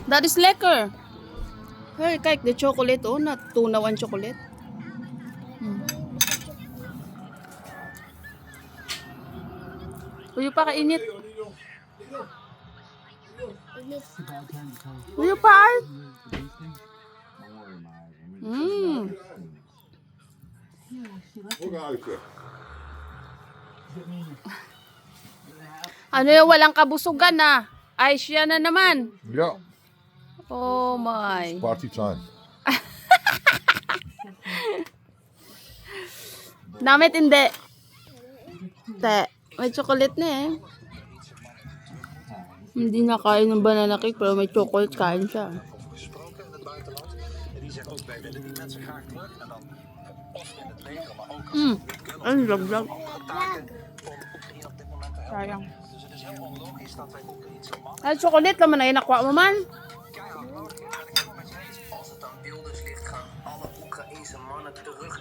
That is lekker. Hey, kijk, de chocolate, oh, natunawan chocolate. Uyo pa kainit. Uyo pa ay. Ano yung walang kabusugan na? Ay, siya na naman. Ja, Oh my. party time. Namit hindi. Te, may chocolate na eh. Hindi na kain ng banana cake pero may chocolate kain siya. Gesproken in het buitenland. En die zegt ook, wij willen die mensen graag terug. En dan of in het leger, maar ook als ze het niet kunnen. Ay, laglag. Andere taken om Oekraïne op dit moment te helpen. Sayang. Dus het is helemaal logisch dat wij Oekraïnse mannen Ay, chocolate naman na yun. Nakuha mo man. keihard nodig hebben. Ben ik helemaal met je eens. Als het aan Wilders ligt, gaan alle Oekraïnse mannen terug